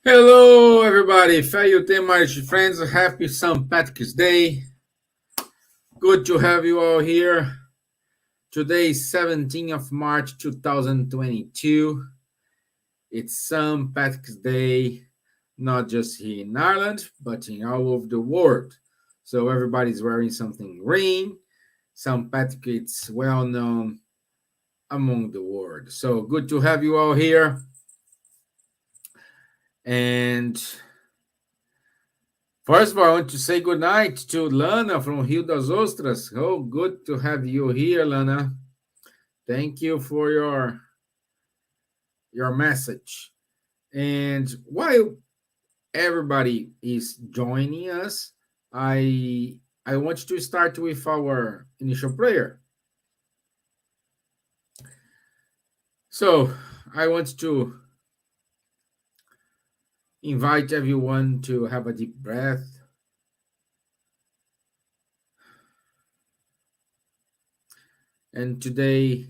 Hello, everybody. Fellow Temars friends, happy St. Patrick's Day. Good to have you all here. Today is 17th of March 2022. It's St. Patrick's Day, not just here in Ireland, but in all over the world. So everybody's wearing something green. St. Patrick is well known among the world. So good to have you all here. And first of all, I want to say good night to Lana from Rio das Ostras. Oh, good to have you here, Lana. Thank you for your message. And while everybody is joining us, I want to start with our initial prayer. So I want to invite everyone to have a deep breath. And today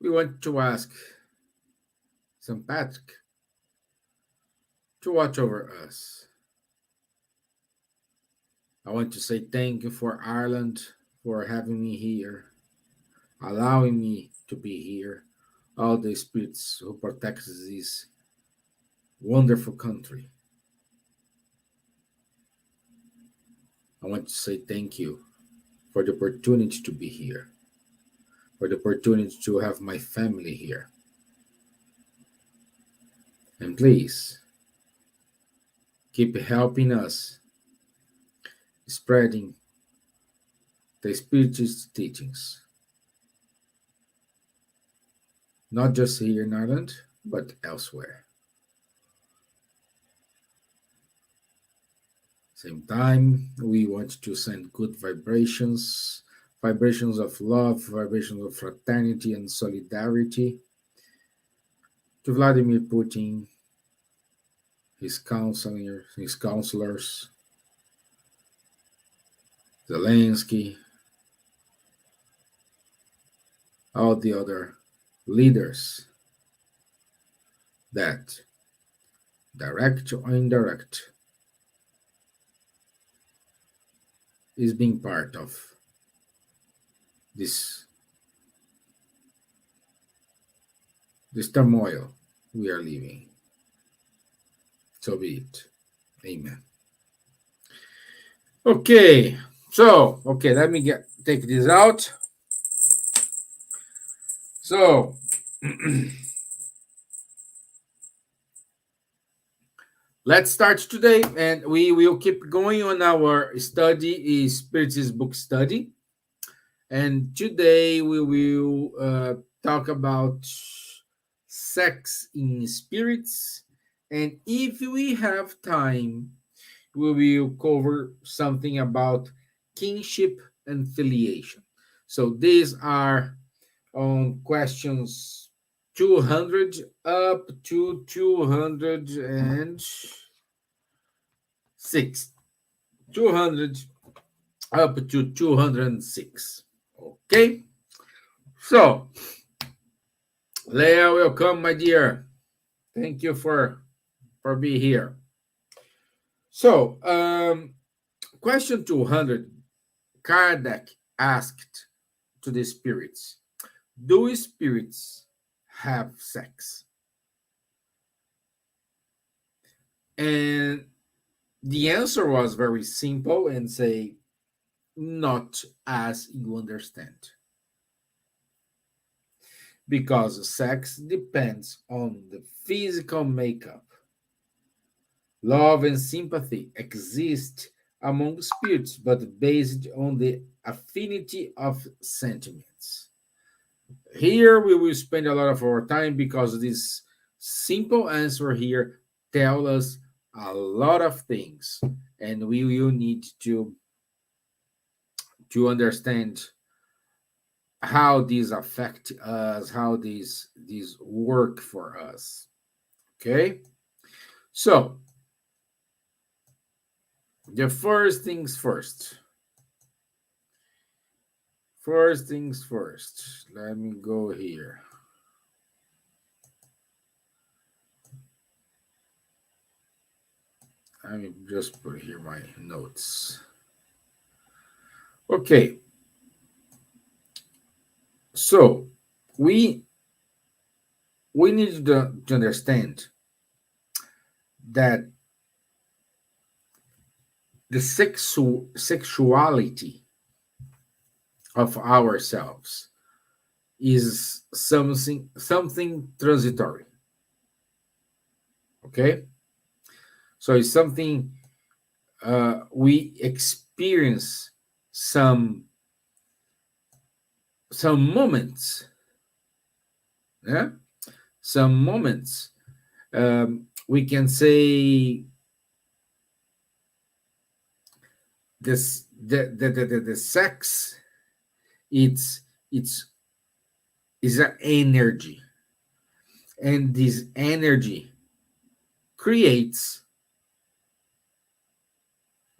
we want to ask St. Patrick to watch over us. I want to say thank you for Ireland for having me here, allowing me to be here, all the spirits who protect this wonderful country. I want to say thank you for the opportunity to be here, for the opportunity to have my family here. And please, keep helping us spreading the Spiritist teachings, not just here in Ireland, but elsewhere. Same time, we want to send good vibrations, vibrations of love, vibrations of fraternity and solidarity to Vladimir Putin, his counselors, Zelensky, all the other leaders that, direct or indirect, is being part of this turmoil we are living. So be it. Amen. Okay, let me take this out. So let's start today, and we will keep going on our study, is Spiritist book study. And today we will talk about sex in spirits. And if we have time, we will cover something about kinship and filiation. So these are on questions 200 up to 206. 200 up to 206. Okay? So, Leah, welcome, my dear. Thank you for being here. So, question 200, Kardec asked to the spirits, do spirits have sex? And the answer was very simple and say, not as you understand. Because sex depends on the physical makeup. Love and sympathy exist among spirits, but based on the affinity of sentiments. Here we will spend a lot of our time because this simple answer here tells us a lot of things, and we will need to understand how these affect us, how these work for us. Okay, so the first things first. First things first. Let me go here. I mean, just put here my notes. Okay, so we we need to understand that the sexuality of ourselves is something transitory. Okay, so it's something we experience some some moments, yeah, some moments. We can say this the sex, it's is an energy, and this energy creates,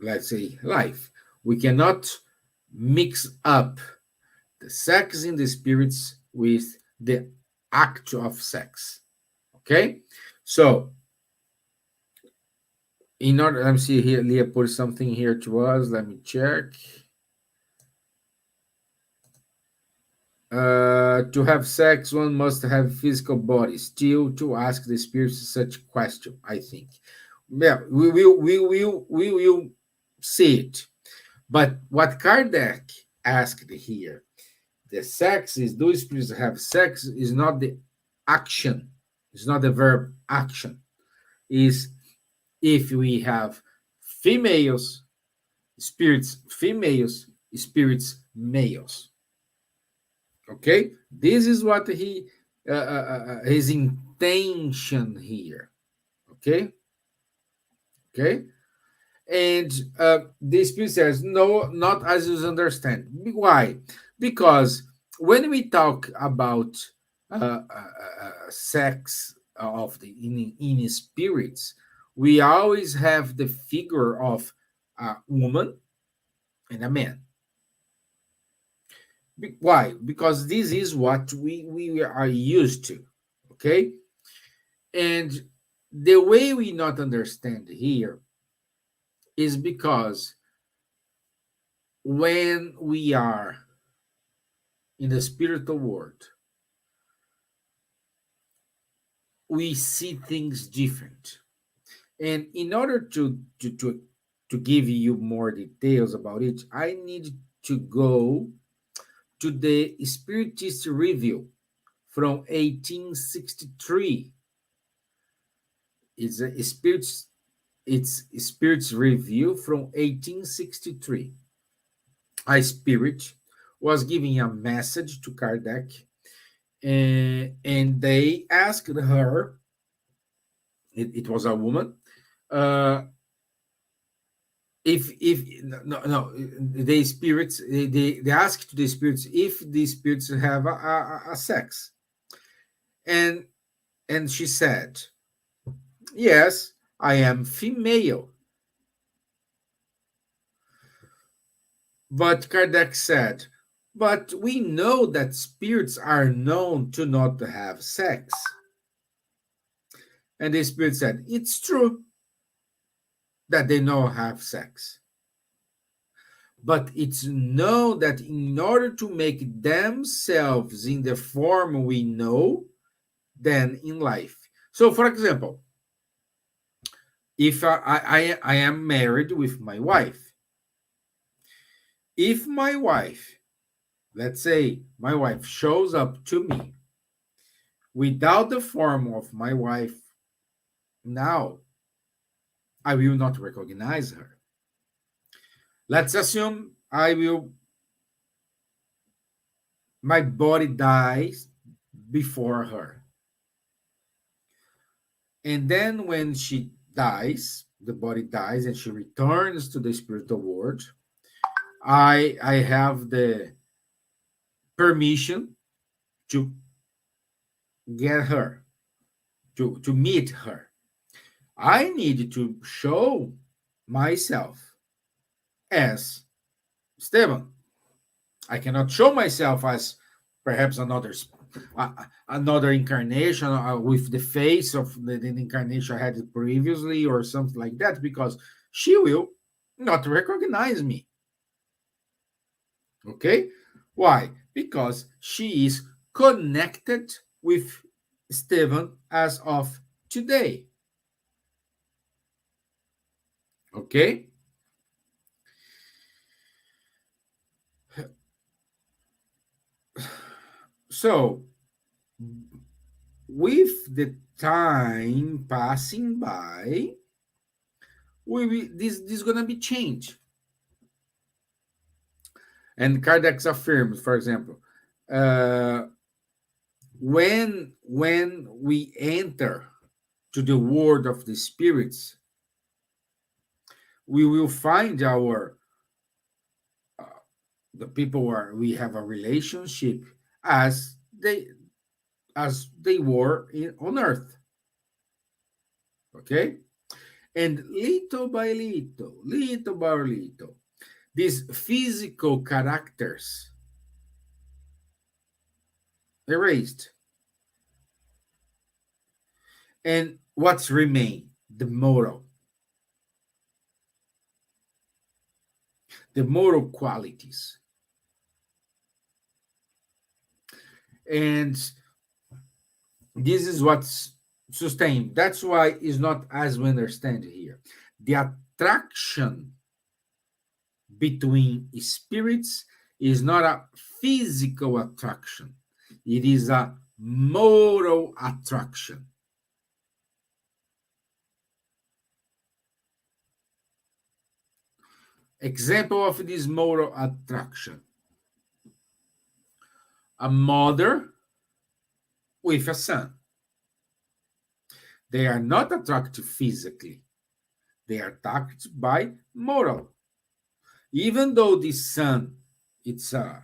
let's say, life. We cannot mix up the sex in the spirits with the act of sex. Okay, so in order, let me see here, Leah put something here to us, let me check. To have sex, one must have physical body. Still, to ask the spirits such question, I think. Yeah, we will see it. But what Kardec asked here, the sex is, do spirits have sex, is not the action, it's not the verb action. Is if we have females, spirits females, spirits males. Okay, this is what he his intention here. Okay, okay, and the spirit says no, not as you understand. Why? Because when we talk about sex of the in spirits, we always have the figure of a woman and a man. Why? Because this is what we are used to. Okay, and the way we not understand here is because when we are in the spiritual world, we see things different. And in order to give you more details about it, I need to go to the Spiritist review from 1863. It's a spirits review from 1863. A spirit was giving a message to Kardec, and they asked her, it was a woman, uh, if no, the spirits, they asked the spirits if the spirits have a sex, and she said, yes, I am female. But Kardec said, but we know that spirits are known to not have sex. And the spirit said, it's true that they know have sex. But it's known that in order to make themselves in the form we know, then in life. So, for example, if I am married with my wife, if my wife, let's say my wife shows up to me without the form of my wife, now I will not recognize her. Let's assume my body dies before her. And then when she dies, the body dies and she returns to the spiritual world, I have the permission to get her, to meet her. I need to show myself as Stevan. I cannot show myself as perhaps another another incarnation with the face of the incarnation I had previously, or something like that, because she will not recognize me. Okay? Why? Because she is connected with Stevan as of today. Okay? So, with the time passing by, this is gonna be changed. And Kardec affirms, for example, uh, when we enter to the world of the spirits, we will find our uh, the people where we have a relationship as they were on earth. Okay, and little by little, these physical characters erased, and what's remain? The moral qualities. And this is what's sustained. That's why it's not as we understand here. The attraction between spirits is not a physical attraction, it is a moral attraction. Example of this moral attraction: a mother with a son. They are not attracted physically, they are attracted by moral. Even though the son, it's a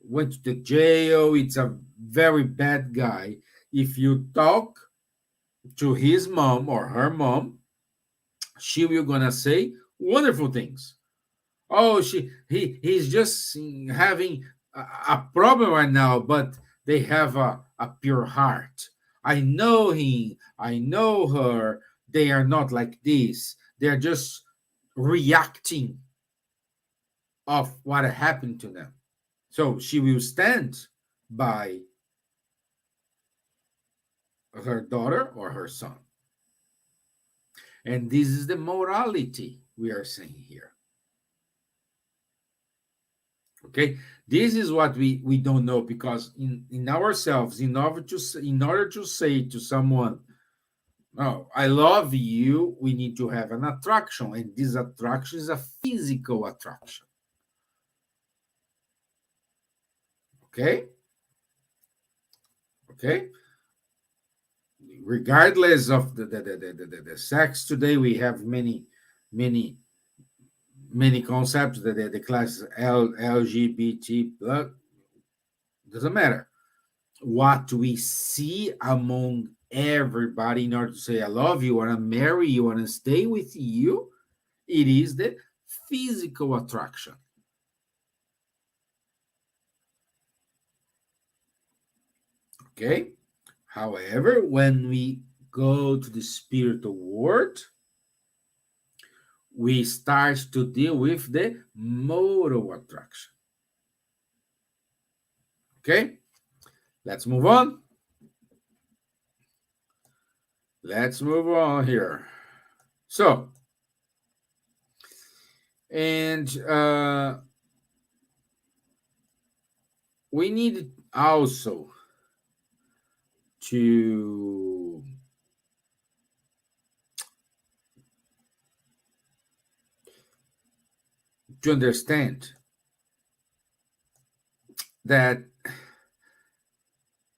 went to the jail, it's a very bad guy. If you talk to his mom or her mom, she will gonna say wonderful things. Oh, he's just having a problem right now, but they have a pure heart. I know him, I know her. They are not like this. They're just reacting of what happened to them. So she will stand by her daughter or her son. And this is the morality we are saying here. Okay, this is what we don't know, because in ourselves, in order to say to someone, "Oh, I love you," we need to have an attraction, and this attraction is a physical attraction. Okay, okay. Regardless of the sex, today we have many many concepts that the class LGBT, but doesn't matter. What we see among everybody in order to say I love you, want to marry you, want to stay with you, it is the physical attraction. Okay. However, when we go to the spiritual world, we start to deal with the moral attraction. Okay, let's move on. Let's move on here. So, and we need also to understand that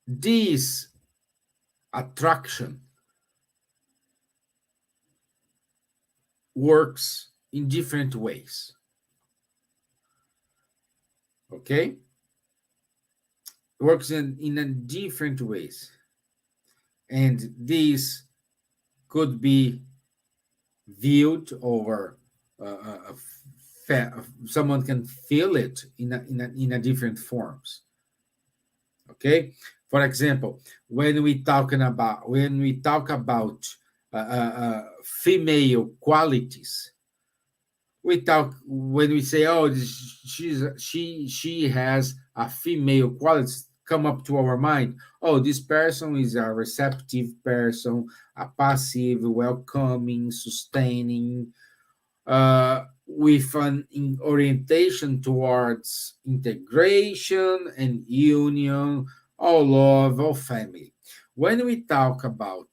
this attraction works in different ways. Okay, works in a different ways, and this could be viewed over someone can feel it in a different forms. Okay, for example, when we talk about female qualities, we talk when we say, oh, she has a female qualities, come up to our mind. Oh, this person is a receptive person, a passive, welcoming, sustaining, with an orientation towards integration and union, or love, or family. When we talk about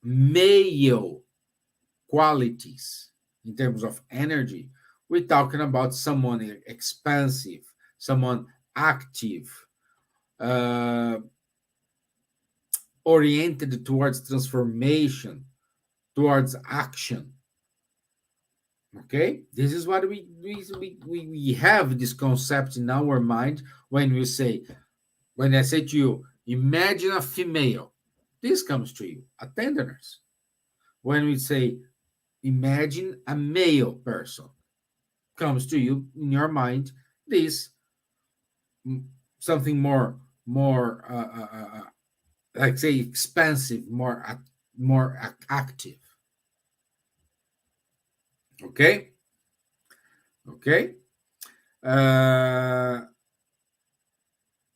male qualities in terms of energy, we're talking about someone expansive, someone active, uh, oriented towards transformation, towards action. Okay, this is what we have this concept in our mind when we say, when I say to you, imagine a female, this comes to you, a tenderness. When we say, imagine a male person, comes to you in your mind, this something more like say expansive, more active. Okay, okay. uh,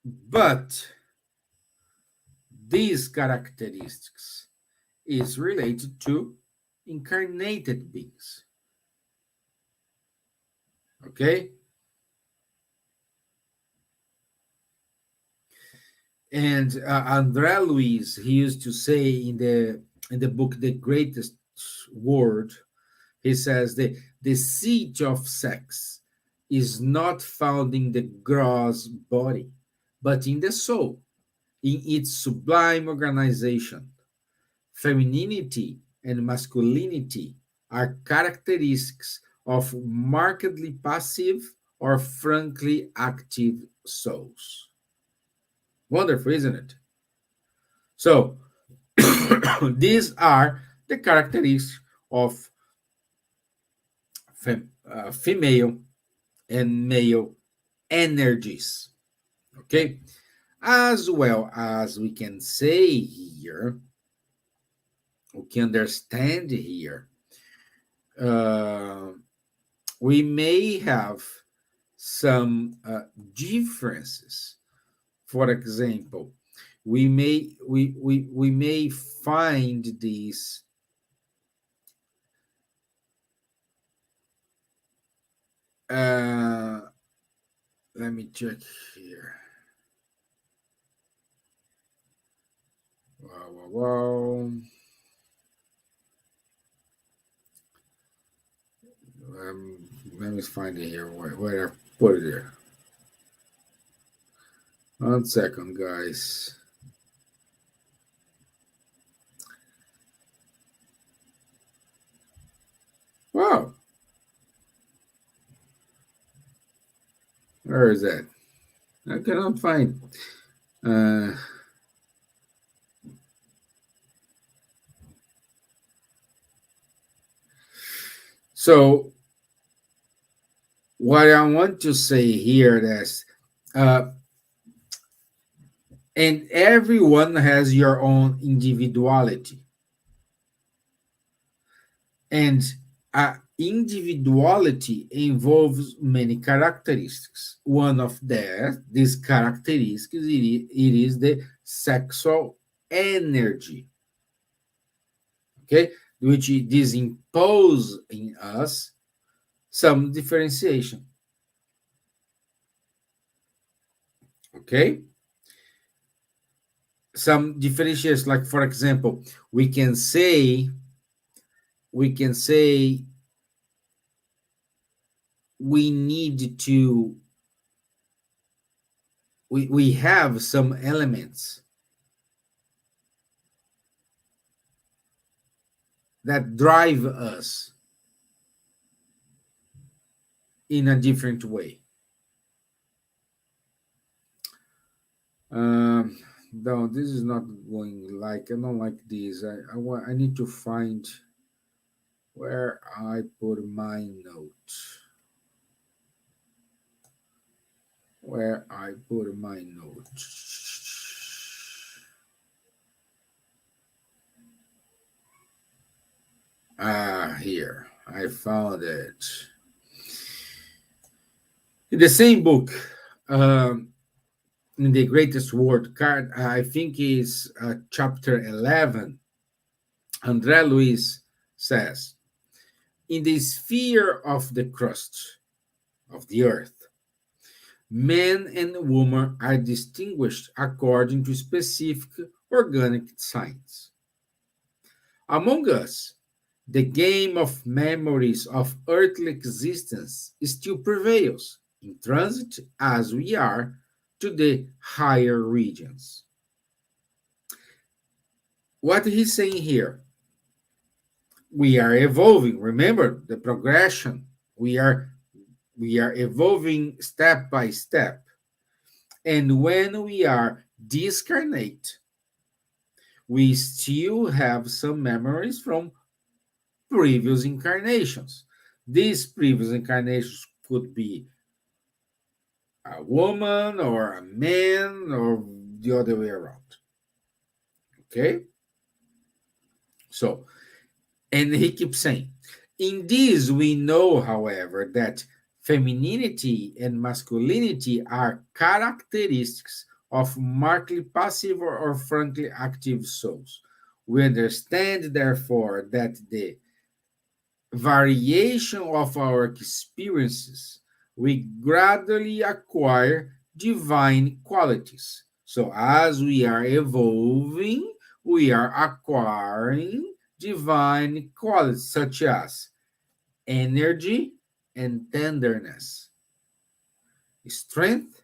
but these characteristics is related to incarnated beings. Okay, and André Luiz, he used to say in the book The Greatest Word, he says the seat of sex is not found in the gross body, but in the soul, in its sublime organization. Femininity and masculinity are characteristics of markedly passive or frankly active souls. Wonderful, isn't it? So, these are the characteristics of female and male energies. Okay, as well as we can say here, we can understand here, uh, we may have some differences. For example, we may find these. Uh, Let me check here. Wow, wow, wow. Let me find it here. Where I put it here. 1 second, guys. Wow, where is that? I cannot find. Uh, so what I want to say here is, uh, and everyone has your own individuality, and individuality involves many characteristics. One of these characteristics, it is the sexual energy, okay, which this impose in us some differentiation. Okay, some differentiation, like for example, we can say we need to we have some elements that drive us in a different way. Um, no, this is not going like I don't like this. I need to find where I put my note. where I put my notes. Here. I found it. In the same book, um, in the greatest word card, I think is chapter 11, André Luiz says, in the sphere of the crust of the earth, men and women are distinguished according to specific organic signs. Among us, the game of memories of earthly existence still prevails, in transit as we are to the higher regions. What he's saying here, we are evolving. Remember the progression. We are evolving step by step. And when we are discarnate, we still have some memories from previous incarnations. These previous incarnations could be a woman or a man or the other way around. Okay? So, and he keeps saying, in this we know, however, that femininity and masculinity are characteristics of markedly passive or frankly active souls. We understand, therefore, that the variation of our experiences, we gradually acquire divine qualities. So, as we are evolving, we are acquiring divine qualities such as energy and tenderness, strength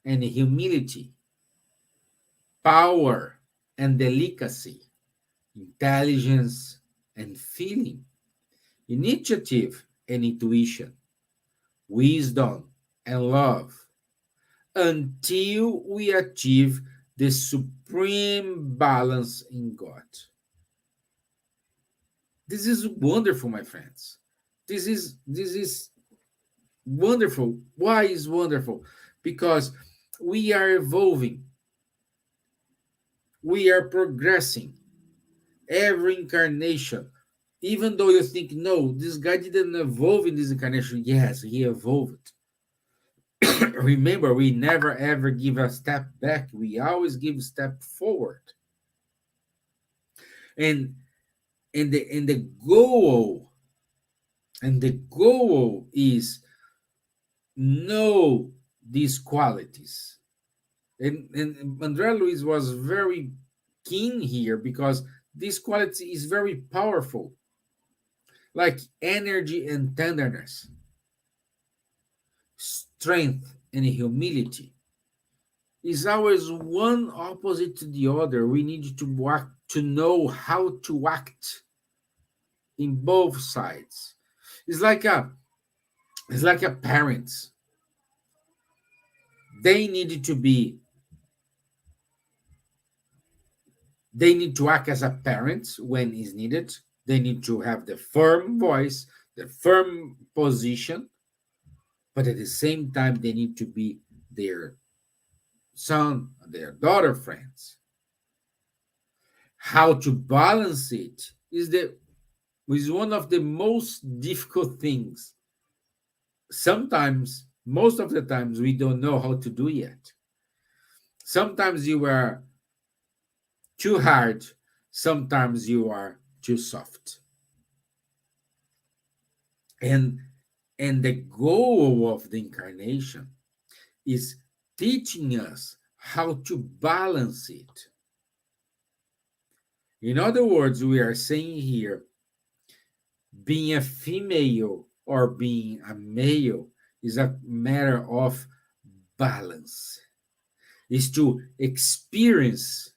and humility, power and delicacy, intelligence and feeling, initiative and intuition, wisdom and love, until we achieve the supreme balance in God. This is wonderful, my friends. This is wonderful. Why is wonderful? Because we are evolving, we are progressing every incarnation. Even though you think, no, this guy didn't evolve in this incarnation. Yes, he evolved. Remember, we never ever give a step back. We always give a step forward. And the goal is know these qualities. And André Luiz was very keen here because this quality is very powerful, like energy and tenderness, strength and humility. Is always one opposite to the other. We need to act, to know how to act in both sides. It's like a it's like a parents. They need to be they need to act as a parent when is needed. They need to have the firm voice, the firm position, but at the same time they need to be their son, their daughter friends. How to balance it is one of the most difficult things. Sometimes, most of the times, we don't know how to do yet. Sometimes you are too hard, sometimes you are too soft. And the goal of the incarnation is teaching us how to balance it. In other words, we are saying here, being a female or being a male is a matter of balance, is to experience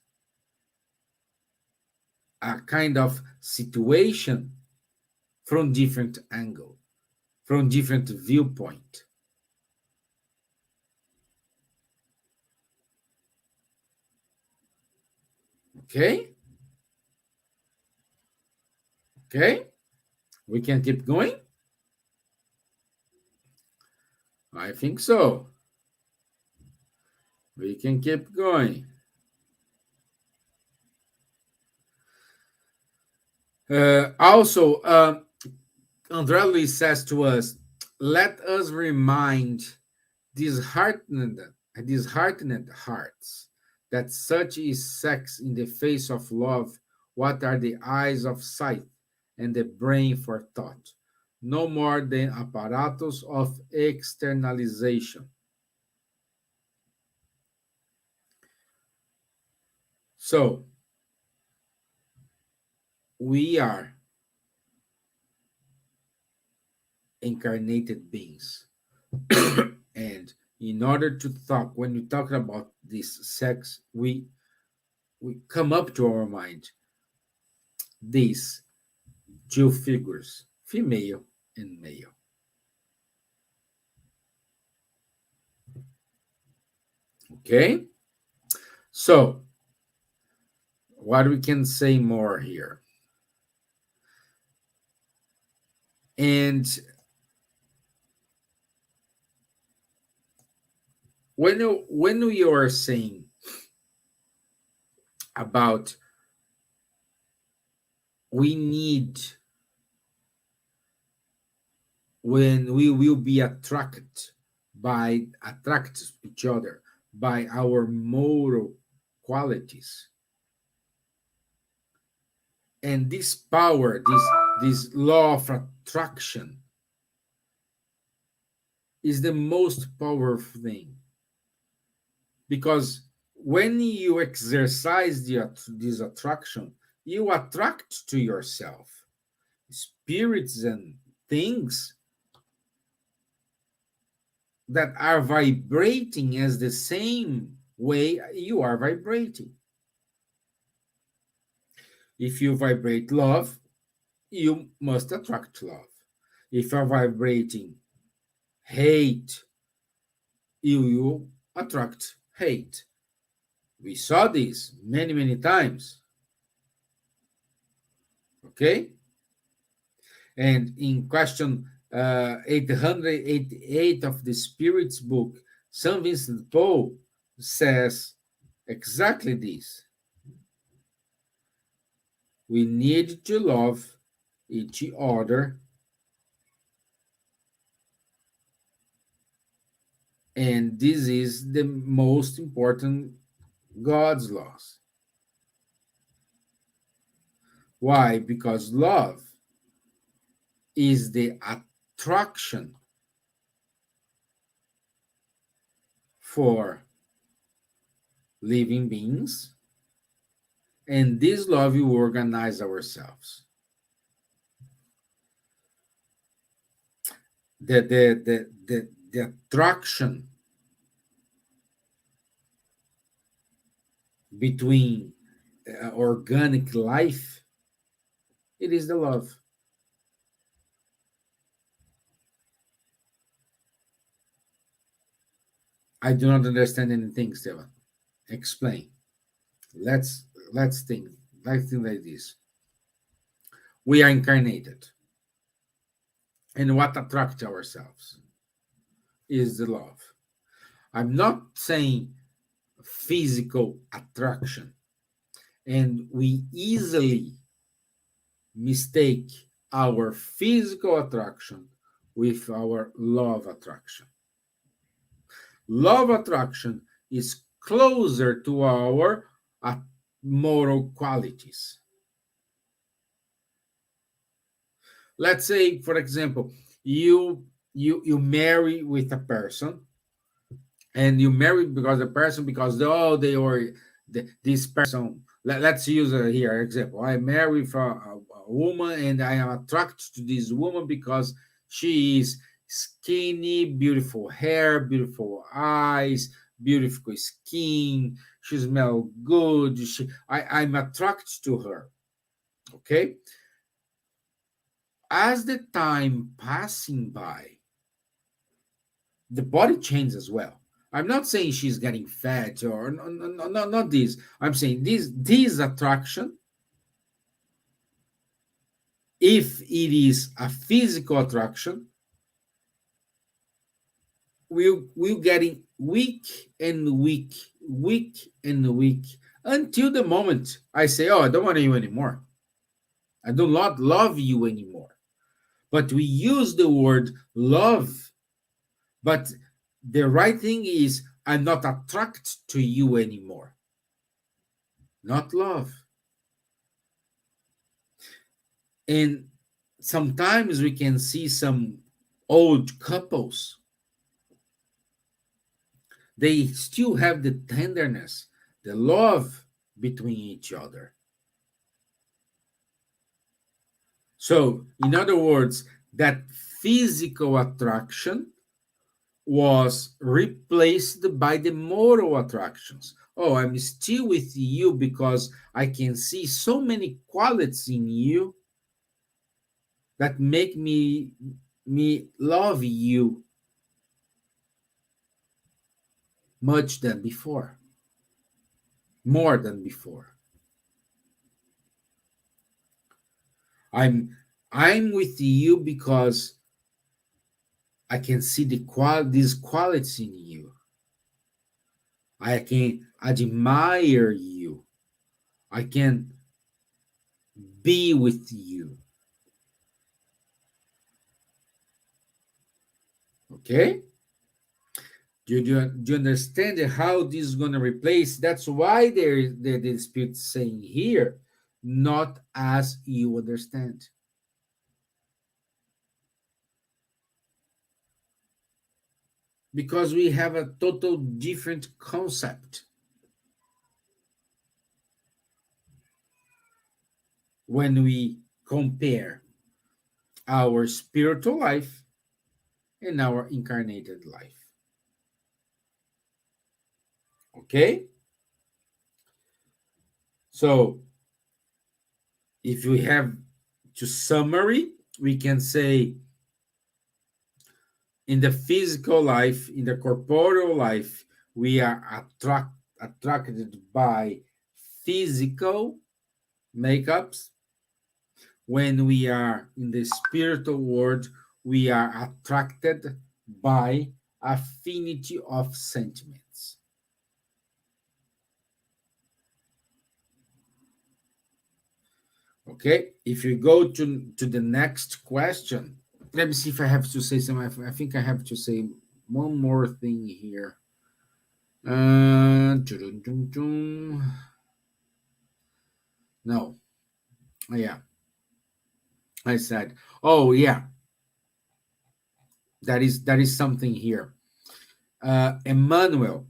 a kind of situation from different angle, from different viewpoint. Okay? Okay? We can keep going? I think so. We can keep going. Also, André Luis says to us, let us remind disheartened, disheartened hearts that such is sex in the face of love. What are the eyes of sight and the brain for thought? No more than apparatus of externalization. So, we are incarnated beings. And in order to talk, when we talk about this sex, we come up to our mind these two figures, female and male. Okay? So, what we can say more here? And when we are saying about we need, when we will be attracted to each other by our moral qualities, and this power, this law of attraction is the most powerful thing, because when you exercise this attraction, you attract to yourself spirits and things that are vibrating as the same way you are vibrating. If you vibrate love, you must attract love. If you're vibrating hate, you will attract hate. We saw this many, many times. Okay? And in question 888 of the Spirit's book, St. Vincent Paul says exactly this. We need to love each other, and this is the most important God's laws. Why? Because love is the attraction for living beings, and this love will organize ourselves. The attraction between organic life, it is the love. I do not understand anything, Stevan. Explain. Let's let's think. Let's think like this. We are incarnated, and what attracts ourselves is the love. I'm not saying physical attraction, and we easily mistake our physical attraction with our love attraction. Love attraction is closer to our moral qualities. Let's say, for example, you marry with a person, and you marry because the person, because they were this person. Let's use here example. I marry for a woman, and I am attracted to this woman because she is skinny, beautiful hair, beautiful eyes, beautiful skin. She smells good. I'm attracted to her. Okay. As the time passing by, the body changes as well. I'm not saying she's getting fat or not this. I'm saying this attraction, if it is a physical attraction, will getting weak and weak, weak and weak, until the moment I say, oh, I don't want you anymore. I do not love you anymore. But we use the word love, but the right thing is, I'm not attracted to you anymore. Not love. And sometimes we can see some old couples, they still have the tenderness, the love between each other. So, in other words, that physical attraction was replaced by the moral attractions. Oh, I'm still with you because I can see so many qualities in you that make me love you much than before, more than before. I'm with you because I can see these qualities in you. I can admire you. I can be with you. Okay? Do you understand how this is going to replace? That's why the Spirit saying here, not as you understand. Because we have a total different concept when we compare our spiritual life and our incarnated life. Okay? So, if we have to summary, we can say in the physical life, in the corporeal life, we are attracted by physical makeups. When we are in the spiritual world, we are attracted by affinity of sentiments. Okay, if you go to the next question, let me see if I have to say something. I think I have to say one more thing here. Dun, dun, dun. No, yeah, I said, oh yeah, that is something here. Emmanuel,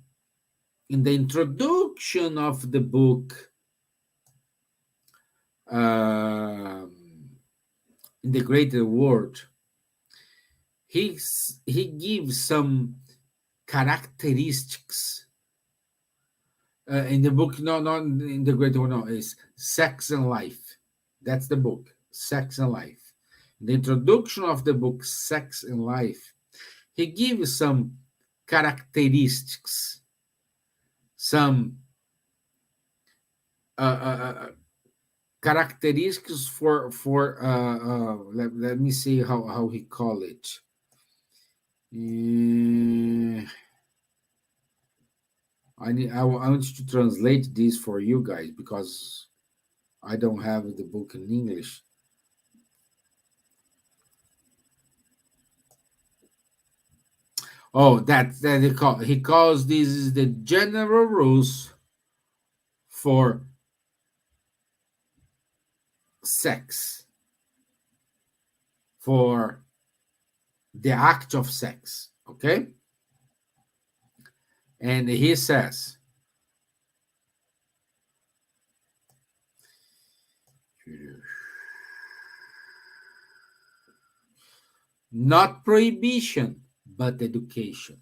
in the introduction of the book, um, in the greater world, he gives some characteristics in the book. No, not in the greater world. No, is Sex and Life. That's the book, Sex and Life. In the introduction of the book, Sex and Life, he gives some characteristics, some uh, uh, uh, characteristics for let me see how he call it. I want to translate this for you guys because I don't have the book in English. Oh, that he calls this is the general rules for sex, for the act of sex. Okay, and he says, not prohibition, but education.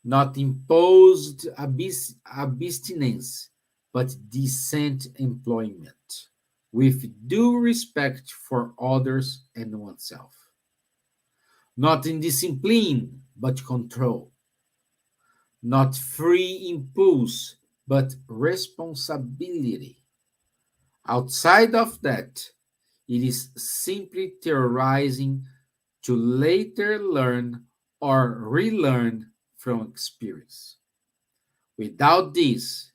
Not imposed abstinence, but decent employment, with due respect for others and oneself. Not indiscipline, but control. Not free impulse, but responsibility. Outside of that, it is simply theorizing to later learn or relearn from experience. Without this,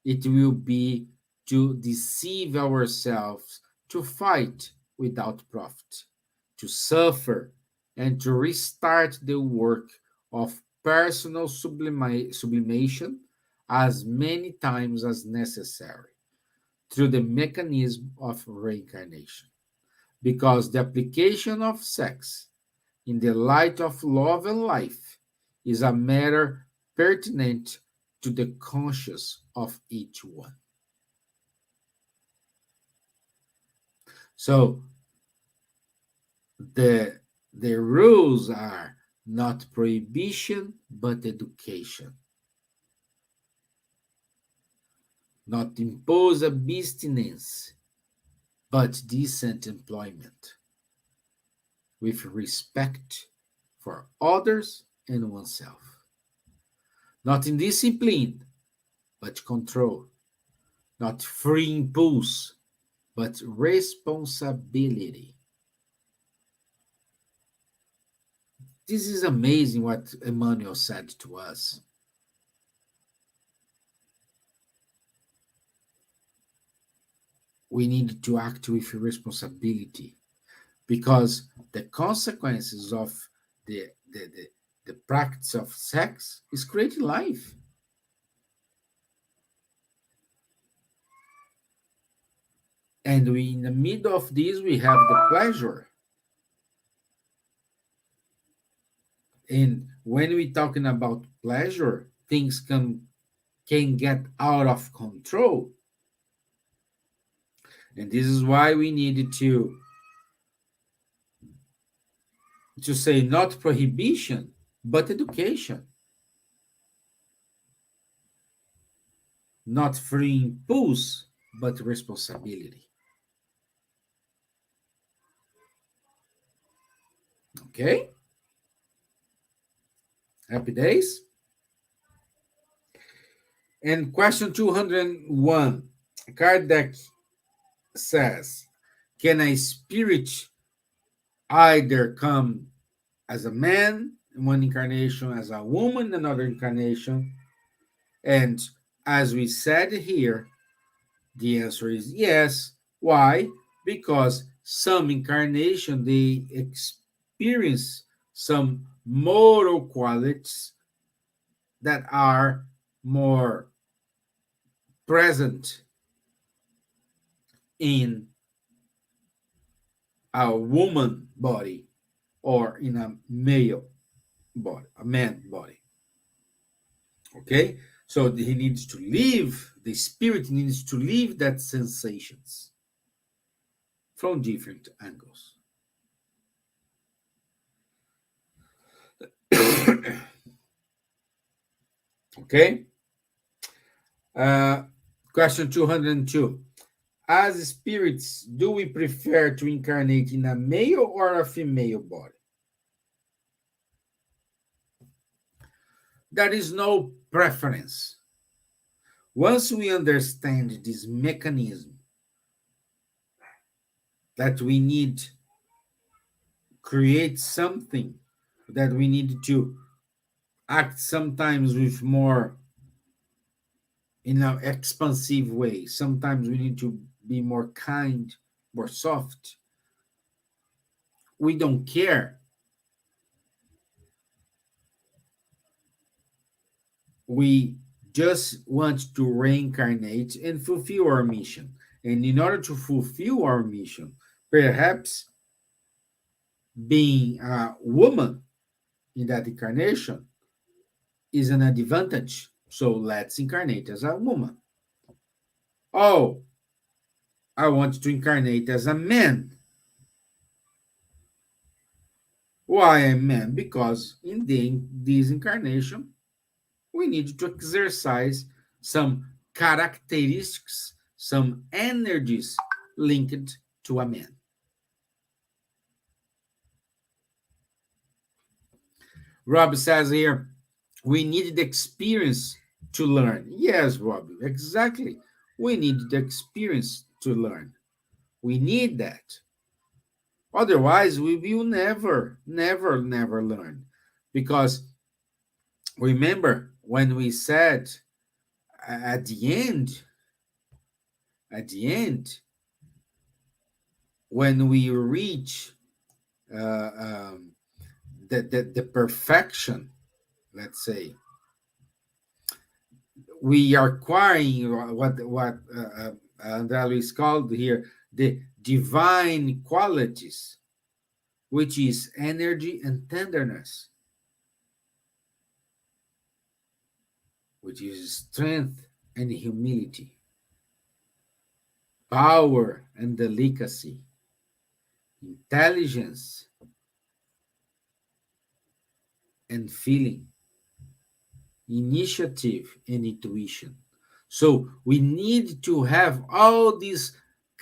it will be to deceive ourselves, to fight without profit, to suffer, and to restart the work of personal sublimation as many times as necessary through the mechanism of reincarnation. Because the application of sex in the light of love and life is a matter pertinent to the conscience of each one. So the the rules are not prohibition but education, not impose abstinence but decent employment, with respect for others and oneself, not indiscipline but control, not free impulse but responsibility. This is amazing what Emmanuel said to us. We need to act with responsibility because the consequences of the practice of sex is creating life. And we, in the middle of this, we have the pleasure. And when we're talking about pleasure, things can get out of control. And this is why we needed to say not prohibition, but education, not free impulse, but responsibility. Okay? Happy days? And question 201, Kardec says, can a spirit either come as a man in one incarnation, as a woman in another incarnation? And as we said here, the answer is yes. Why? Because some incarnation they experience some moral qualities that are more present in a woman body or in a male body, a man body. Okay? So he needs to live, the spirit needs to live that sensations from different angles. Okay? Uh, question 202. As spirits, do we prefer to incarnate in a male or a female body? There is no preference. Once we understand this mechanism that we need create something, that we need to act sometimes with more in an expansive way, sometimes we need to be more kind, more soft. We don't care. We just want to reincarnate and fulfill our mission. And in order to fulfill our mission, perhaps being a woman in that incarnation is an advantage. So let's incarnate as a woman. Oh, I want to incarnate as a man. Why a man? Because in this incarnation, we need to exercise some characteristics, some energies linked to a man. Rob says here, we need the experience to learn. Yes, Rob, exactly. We need the experience to learn. We need that. Otherwise, we will never learn. Because Remember when we said at the end, when we reach uh, um, the perfection, let's say, we are acquiring what André Luiz called here the divine qualities, which is energy and tenderness, which is strength and humility, power and delicacy, intelligence and feeling, initiative and intuition. So we need to have all these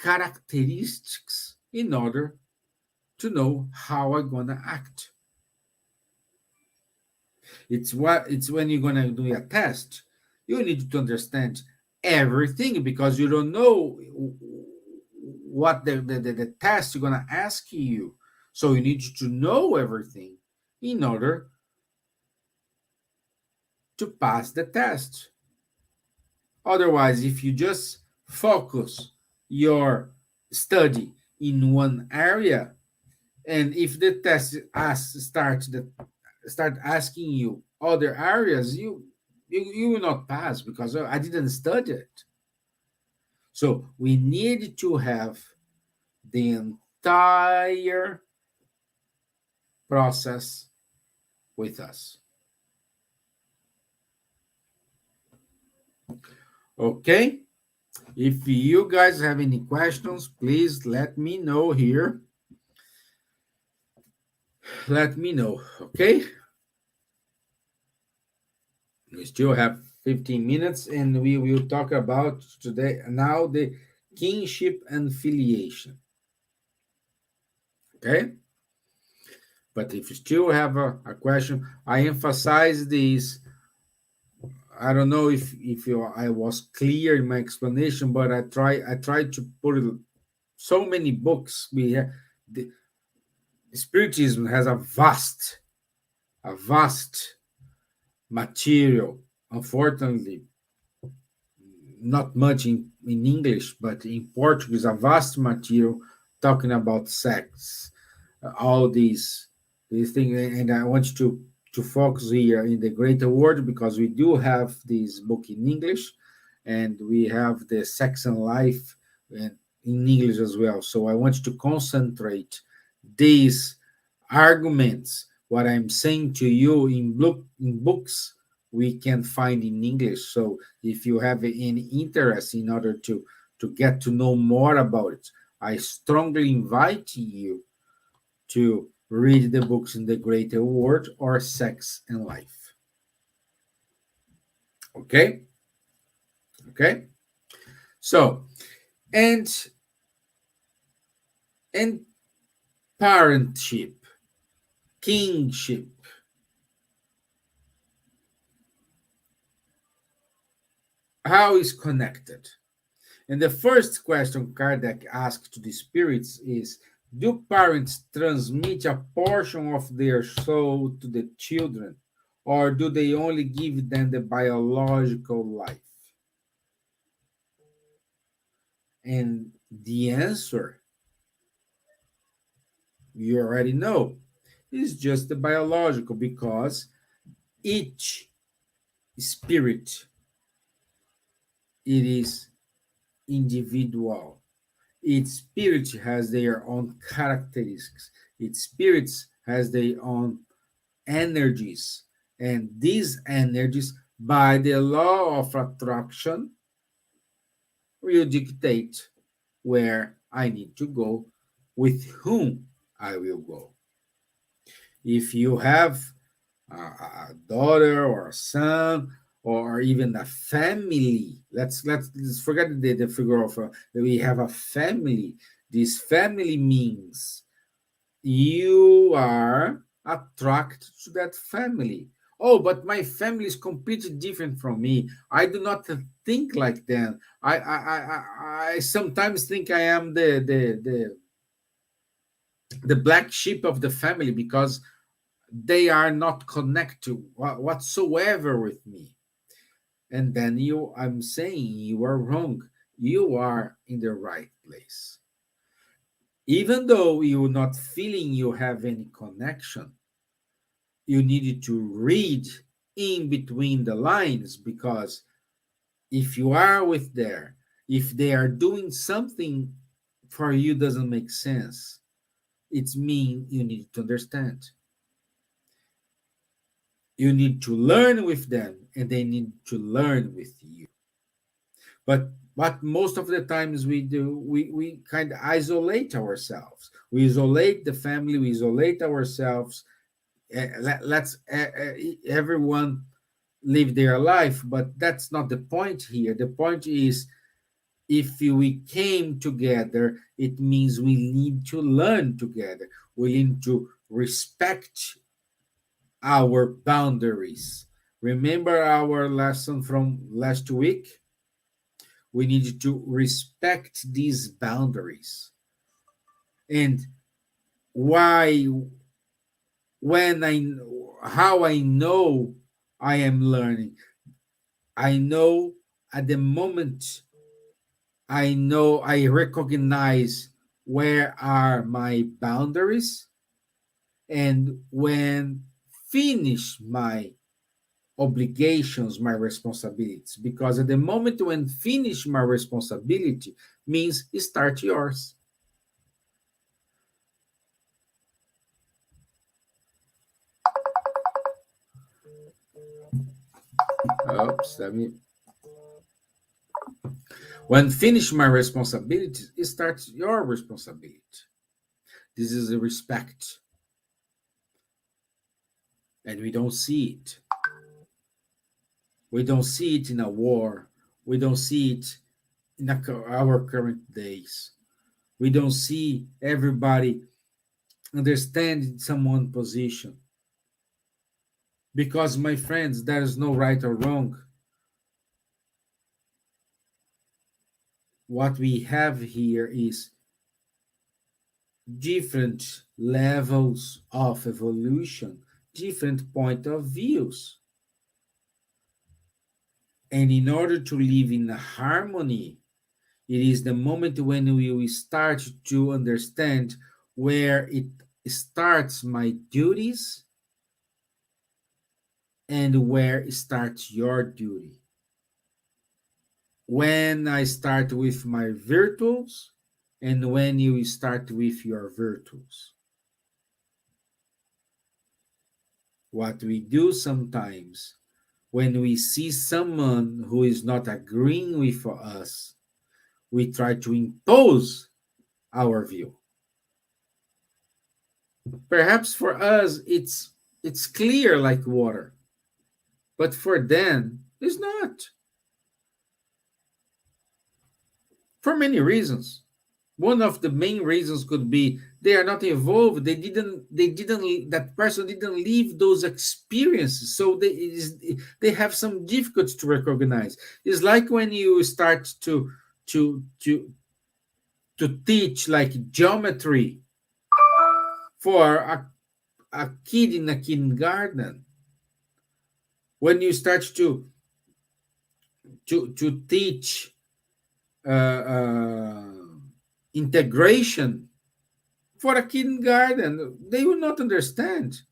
characteristics in order to know how I'm gonna act. It's when you're gonna do a test, you need to understand everything because you don't know what the test is gonna ask you. So you need to know everything in order to pass the test. Otherwise, if you just focus your study in one area, and if the test start asking you other areas, you will not pass because I didn't study it. So we need to have the entire process with us. Okay? If you guys have any questions, please let me know here. Let me know, okay? We still have 15 minutes and we will talk about today now the kinship and filiation. Okay? But if you still have a question, I emphasize this. I don't know if I was clear in my explanation, but I tried to put so many books. We have the Spiritism has a vast material. Unfortunately, not much in English, but in Portuguese, a vast material talking about sex, all these things. And I want you to focus here in the greater word because we do have this book in English, and we have the Sex and Life in English as well. So I want you to concentrate these arguments, what I'm saying to you in books we can find in English. So if you have any interest in order to get to know more about it, I strongly invite you to read the books in the Greater World or Sex and Life. Okay? Okay? So, and and parentship, kingship. How is connected? And the first question Kardec asked to the spirits is, do parents transmit a portion of their soul to the children, or do they only give them the biological life? And the answer, you already know, is just the biological, because each spirit, it is individual. Each spirit has their own characteristics. Each spirit has their own energies. And these energies, by the law of attraction, will dictate where I need to go, with whom I will go. If you have a daughter or a son or even a family, let's forget the figure of we have a family. This family means you are attracted to that family. Oh, but my family is completely different from me. I do not think like them. I sometimes think I am the black sheep of the family because they are not connected whatsoever with me. And then I'm saying you are wrong. You are in the right place. Even though you're not feeling you have any connection, you needed to read in between the lines, because if you are with there, if they are doing something for you doesn't make sense, it's mean you need to understand. You need to learn with them, and they need to learn with you. But what most of the times we do, we kind of isolate ourselves. We isolate the family, we isolate ourselves. Let's everyone live their life, but that's not the point here. The point is, if we came together, it means we need to learn together. We need to respect our boundaries. Remember our lesson from last week? We need to respect these boundaries. And why, when how I know I am learning, I know at the moment, I know I recognize where are my boundaries, and when finish my obligations, my responsibilities. Because at the moment when finish my responsibility means start yours. Oops, let me. When finish my responsibilities, it starts your responsibility. This is a respect, and we don't see it. We don't see it in a war. We don't see it in our current days. We don't see everybody understanding someone's position. Because, my friends, there is no right or wrong. What we have here is different levels of evolution, different point of views. And in order to live in harmony, it is the moment when we will start to understand where it starts my duties and where it starts your duty. When I start with my virtues and when you start with your virtues. What we do sometimes when we see someone who is not agreeing with us, we try to impose our view. Perhaps for us it's clear like water, but for them it's not. For many reasons. One of the main reasons could be they are not evolved. They didn't that person didn't live those experiences, so they have some difficulty to recognize. It's like when you start to to to teach like geometry for a kid in a kindergarten. When you start to teach uh, integration for a kindergarten, they will not understand.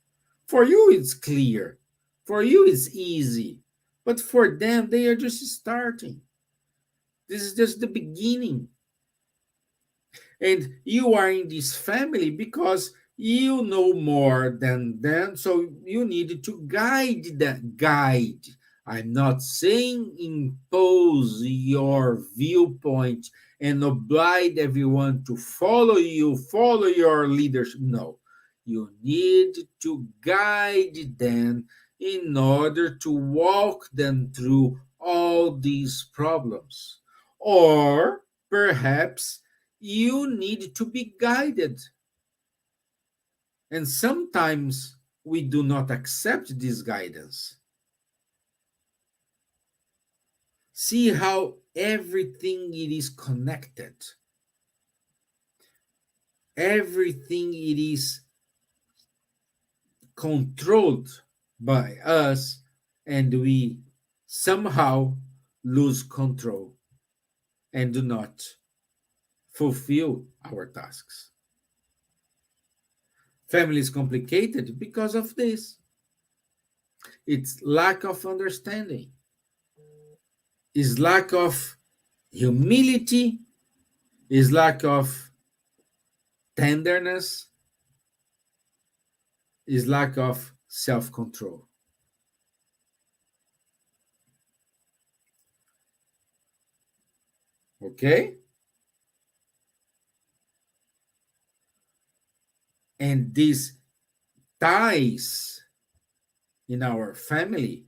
For you it's clear, for you it's easy, but for them they are just starting. This is just the beginning. And you are in this family because you know more than them, so you need to guide. I'm not saying impose your viewpoint and oblige everyone to follow your leadership. No, you need to guide them in order to walk them through all these problems. Or perhaps you need to be guided. And sometimes we do not accept this guidance. See how everything it is connected. Everything it is controlled by us, and we somehow lose control and do not fulfill our tasks. Family is complicated because of this. It's lack of understanding, is lack of humility, is lack of tenderness, is lack of self-control. Okay? And these ties in our family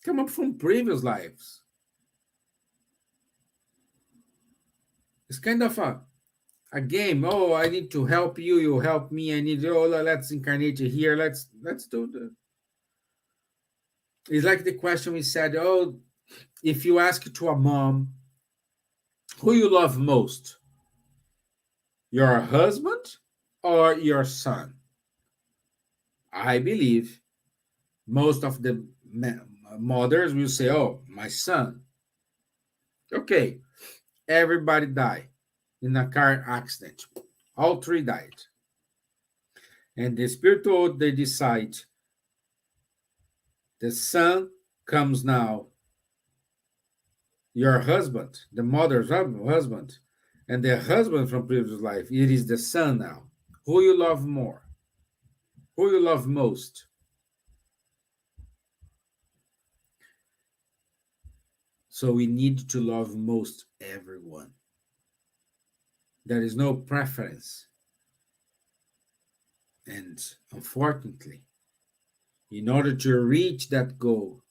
come up from previous lives. It's kind of a game. Oh, I need to help you, you help me. I need, oh, let's incarnate you here. Let's do the. It's like the question we said, oh, if you ask to a mom, who you love most? Your husband or your son? I believe most of the mothers will say, oh, my son. Okay, everybody died in a car accident. All three died. And the spiritual, they decide the son comes now, your husband, the mother's husband, and the husband from previous life, it is the son now. Who you love more? Who you love most? So we need to love most everyone. There is no preference. And unfortunately, in order to reach that goal,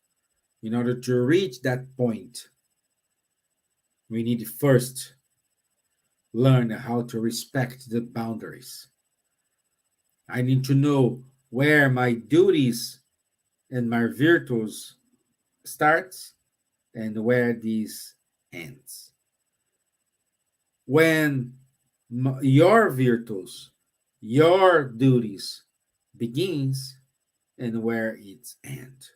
in order to reach that point, we need first learn how to respect the boundaries. I need to know where my duties and my virtues starts and where these ends. When your virtues, your duties begins and where it ends.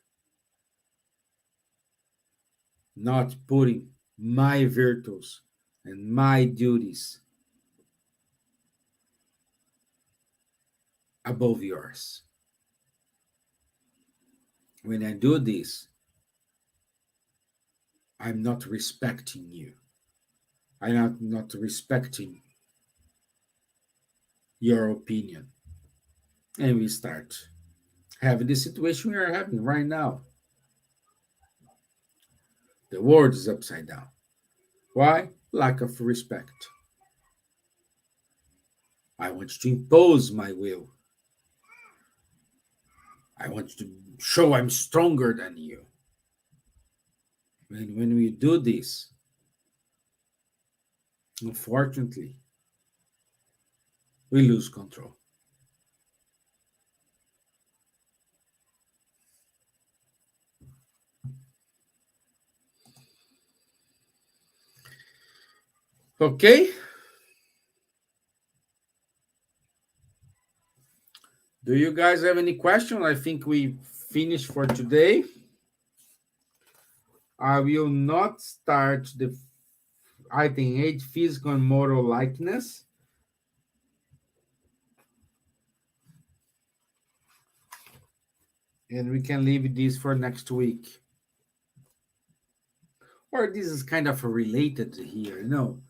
Not putting my virtues and my duties above yours. When I do this, I'm not respecting you. I'm not respecting your opinion. And we start having the situation we are having right now. The world is upside down. Why? Lack of respect. I want to impose my will. I want to show I'm stronger than you. And when we do this, unfortunately, we lose control. Okay? Do you guys have any question? I think we finished for today. I will not start the item 8, physical and moral likeness. And we can leave this for next week. Or this is kind of related here, you know.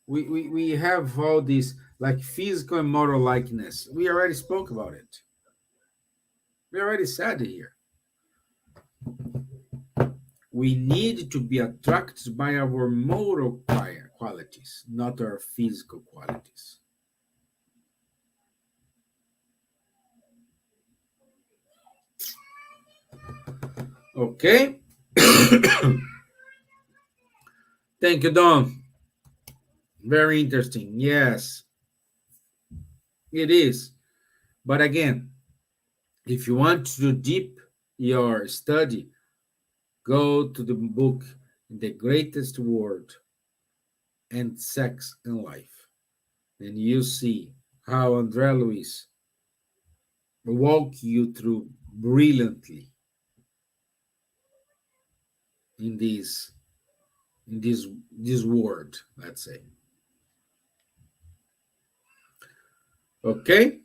We have all this like physical and moral likeness. We already spoke about it. We already said it here. We need to be attracted by our moral qualities, not our physical qualities. Okay? Thank you, Don. Very interesting. Yes, it is. But again, if you want to deep your study, go to the book The Greatest Word and Sex and Life. And you see how André Luiz walk you through brilliantly in this world, let's say. Okay?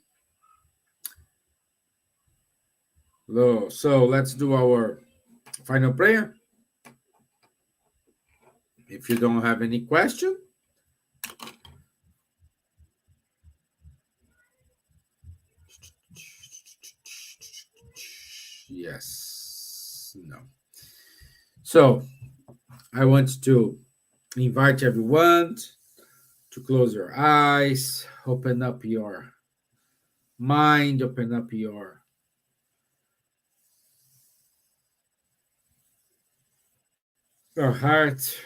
So let's do our final prayer. If you don't have any question, yes, no. So I want to invite everyone to close your eyes, open up your mind, open up your heart.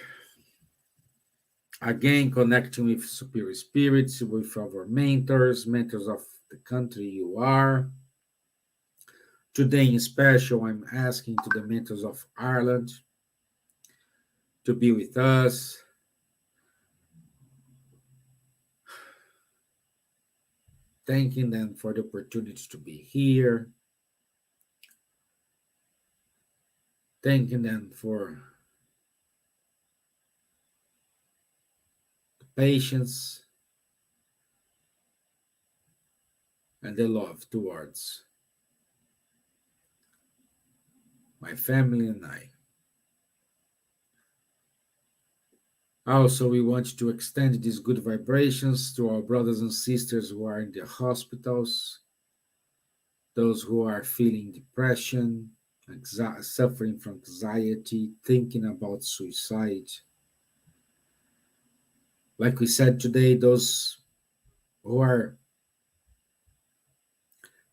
Again, connecting with superior spirits, with our mentors of the country you are. Today, in special, I'm asking to the mentors of Ireland to be with us, thanking them for the opportunity to be here, thanking them for the patience and the love towards my family and I. Also, we want to extend these good vibrations to our brothers and sisters who are in the hospitals, those who are feeling depression, suffering from anxiety, thinking about suicide. Like we said today, those who are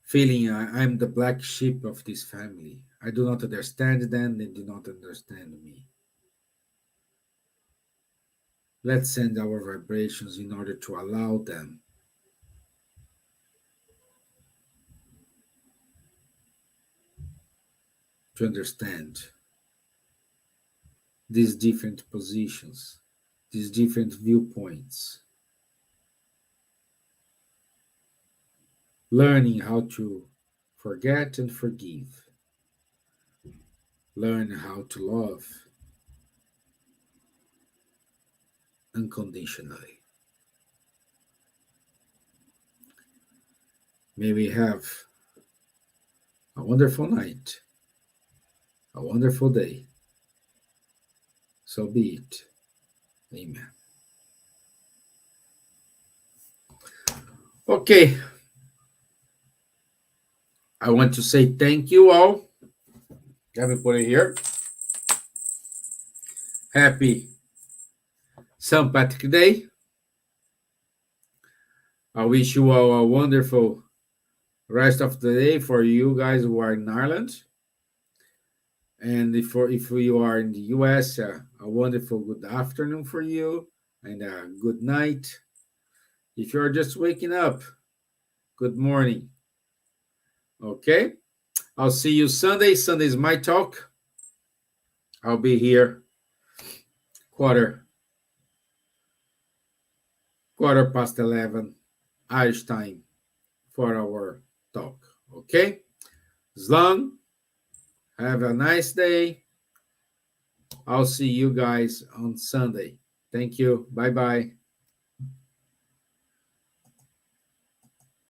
feeling I'm the black sheep of this family. I do not understand them, they do not understand me. Let's send our vibrations in order to allow them to understand these different positions, these different viewpoints, learning how to forget and forgive, learn how to love unconditionally. May we have a wonderful night, a wonderful day. So be it. Amen. Okay. I want to say thank you all. Let me put it here. Happy St. Patrick Day. I wish you all a wonderful rest of the day for you guys who are in Ireland. And if you are in the US, a wonderful good afternoon for you and a good night. If you're just waking up, good morning. Okay? I'll see you Sunday. Sunday is my talk. I'll be here quarter past 11 Irish time for our talk. Okay? Zlang, have a nice day. I'll see you guys on Sunday. Thank you. Bye bye.